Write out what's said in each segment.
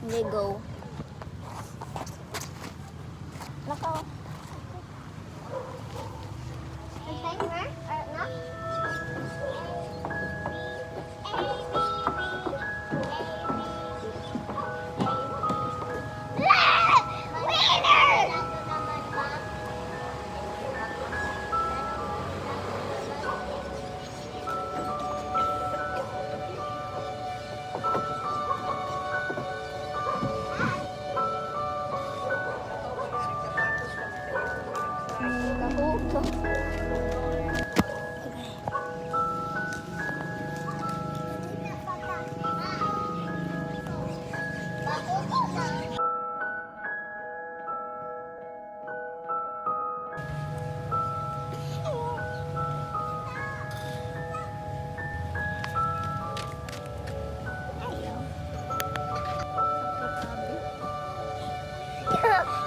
Hindi, go. Nakaw. Timer? No?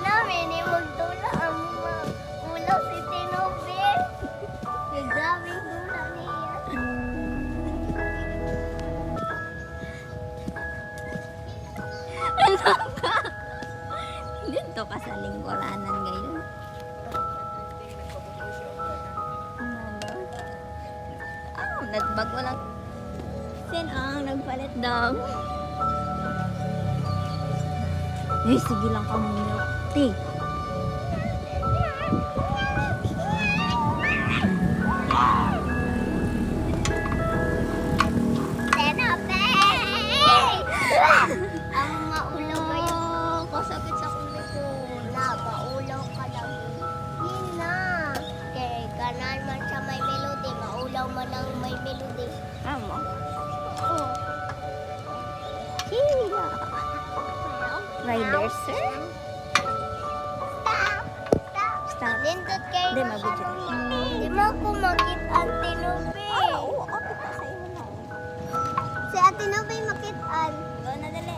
Namin, magdula ang ulo si Tinobe. Grabing dula niya. Ano ka? Dito ka sa lingkuranan ngayon. Nagbago lang. Sin ang nagpalit daw. Eh, sige lang ka muna. Ti. Tinobe! Ang maulo ba yun? Kasakit sa kulit ko. Maulaw ka lang. Yun na. Kaya ganan man sa may melody. Maulaw man ang may melody. Amo. Oh. Hila. Rider, sir? Stop! Stop! Stop. Nindot kayo Di, na mabudyo. Di mo kumakit ang Tinobe. Oo, okay pa sa iyo na. Si Ate Nobe makitaan. Go na dali.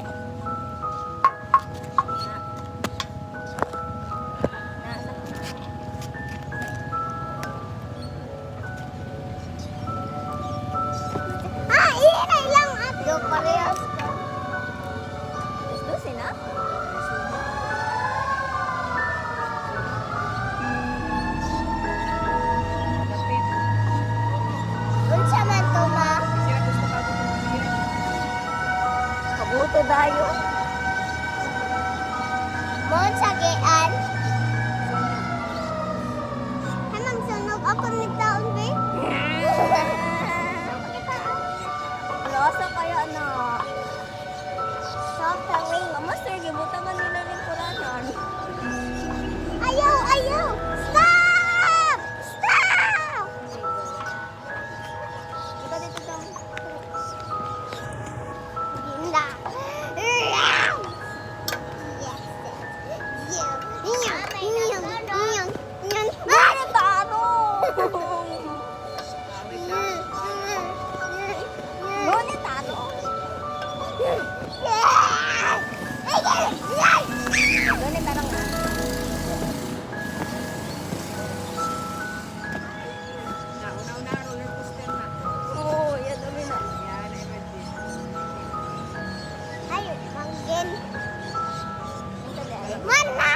Iinay lang at do parehas ka. Gusto sina? Unsa man to ma? Kabuto dayo. Mon sa gian. Ay magsunog ako ni taon be. Lasa kaya na. Softering. Master, gibutangan nila lingkuranan. Ayaw, ayaw. Stop! Stop! Ikaw dito kang. Gila. Yes. Ano taro? Ngunit taro. Ngunit taro nga. Oo, yan dami na. Ayun, manggin. Ito dahil. Mana!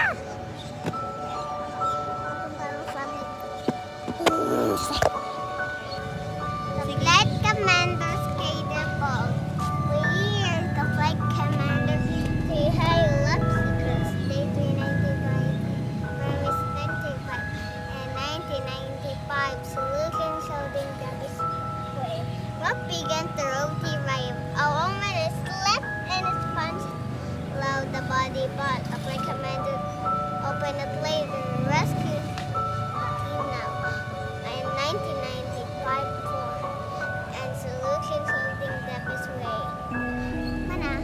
Flight Commander Skydepot. We are the Flight Commander. Say hi, Lexicus. Day 395. From is 95 and 1995. Solution showing the best way. What began to rotate right? A woman is left and is punched. Allow the body, but the Flight Commander opened it later and rescued him now. In 1995 and solution something that is way. Mana?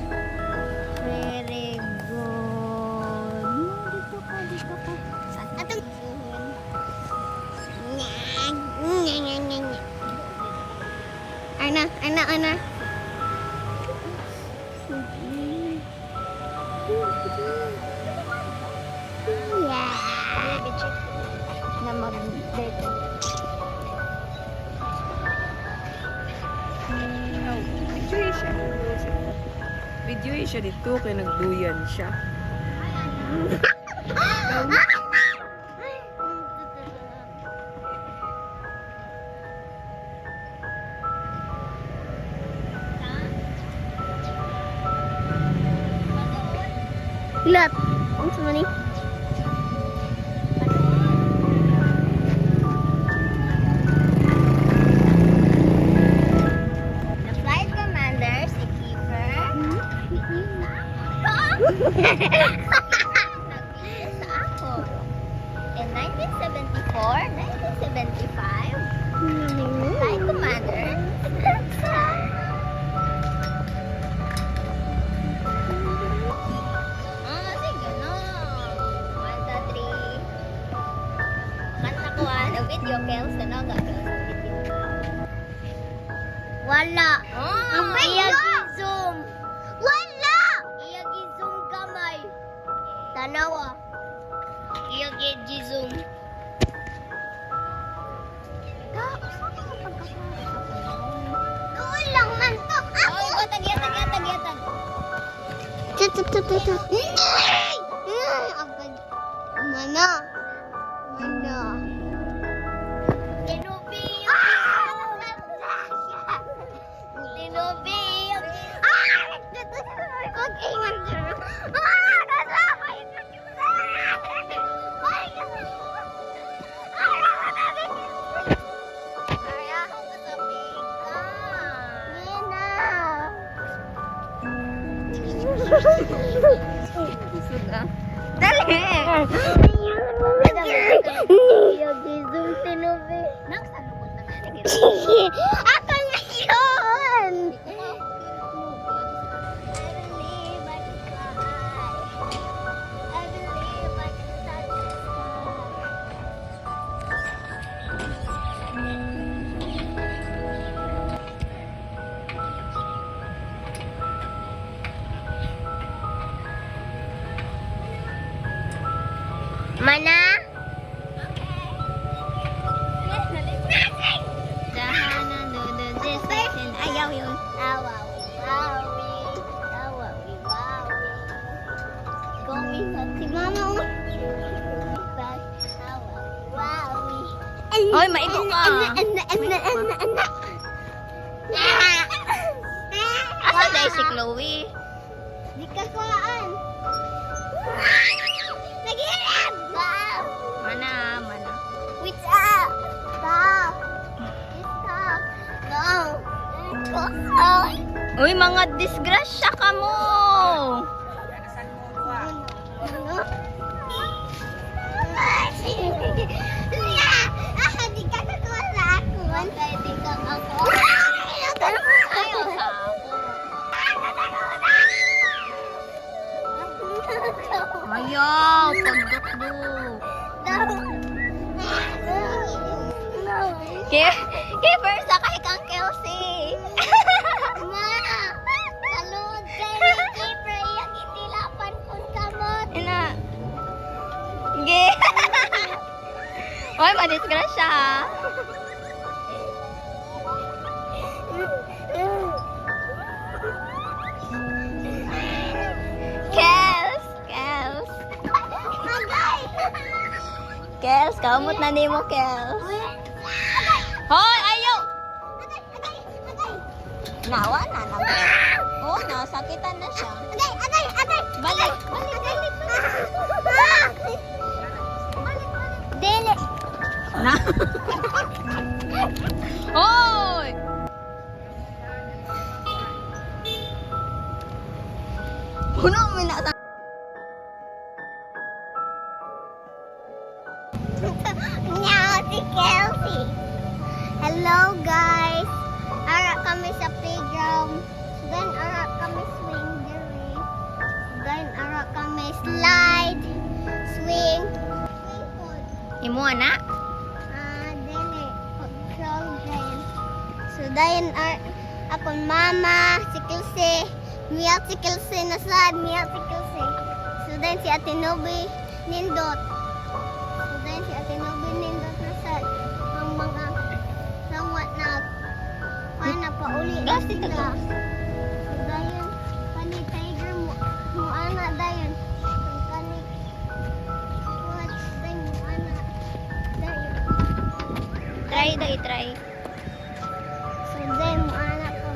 Very good. No, dito ka, dito ka. Atong Ana. Yeah. Na mag-date. Video siya dito kay nagduyan siya. Lat. Ang sama ni. The flight commander, si Keeper. Nag-iis ako. In 1974, 1975, flight commander. Sige no. 1, 2, 3. Kanta ko video, Kels. Ano ga, Kels? Wala. Iyag-zoom. Wala! Iyag-zoom kamay. Tanawa. Iyag-zoom. Doon lang man to. Oh, tagyatan. Mana? Tinubi. Tinubi. Dali! Ako na yun! Mana? Dahanan dudun distin. Ayaw yun. Going up si Mama. Hoy, maigo ka. Asa dahil si Chloe? Di ka kuhaan. Naghirap! Mana. Wait up! Stop! Stop! Go! Uy, mga disgrasya ka mo. Di ka nakuha sa ako. Di ka ako. Ayaw sa ako. Ayaw, pagdukduk. Keeper, sakay kang Kelsey. Ma! Kalod kayo ni Keeper. Iyang itilapan kong kamot. Ina. Ge. Hoy, madisgrasya ha. Kels, kamot na ni mo, Kels. Hoy, ayaw! Nawa na naman. Oh, nasakitan na siya. Balik. Dili. Na. Hoy! Kuno mo na sa... Meow, si Kelsey. Hello, guys. Ara kami sa playground. Then ara kami swing diri. Then ara kami slide, swing. Swing food. Imo na? Dili. Children. So, then akong mama, si Kelsey. Meow, si Kelsey na sad. Meow, si Kelsey. So, then si Ate Nobi, nindot. Si Ate Nobi nindot na sa mga somewhat na pauli Gas dito sila. to. So, dayon, panitay try. So then, anak ko.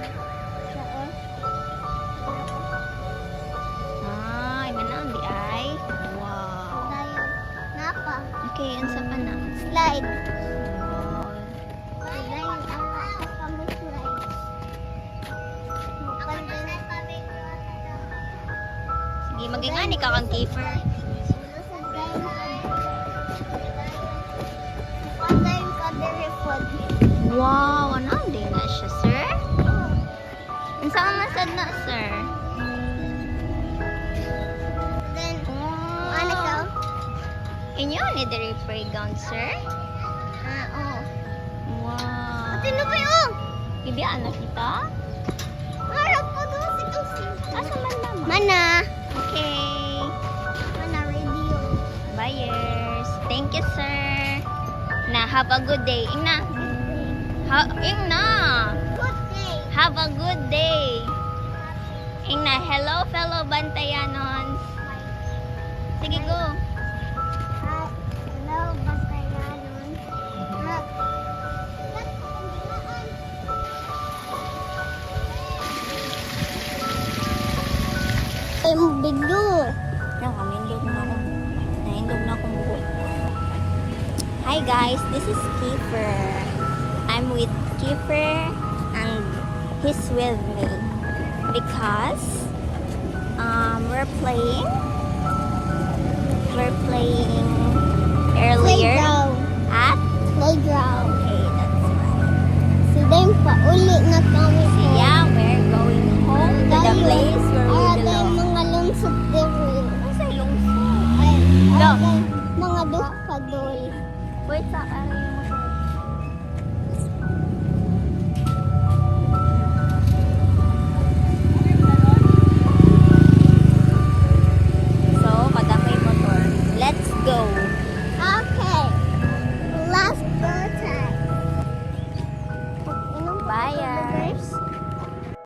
Ay, manang di ay. Wow. Dayon. Napa. Okay, unsa pa na? Slide. Wow. Dayon, kami slide. Sige, magingani ka kang keeper. Wow, ano din na siya, sir? Unsa ang masad na, sir? Wow. Inyo ni the playground, sir? Wow. Ibiyaan na kita? Asa man naman? Mana. Okay. Mana radio. Buyers. Thank you, sir. Na, have a good day. Ingna. Ingna. Good day. Have a good day. Ingna, hello fellow Bantayanons. Sige, go. Hello, Bantayanon. Ang bigo. Nakamindog na ako. Nahindog na akong buhok. Hi guys, this is Kiefer. I'm with Kiefer and he's with me because we're playing earlier Playground. at Playground. okay, that's right. So then, pauli na kami So yeah, we're going home to the place where we belong. mga lungsod din. Nasa lungsod. Ay, No. mga duha ka dol. Wait, sa ano yung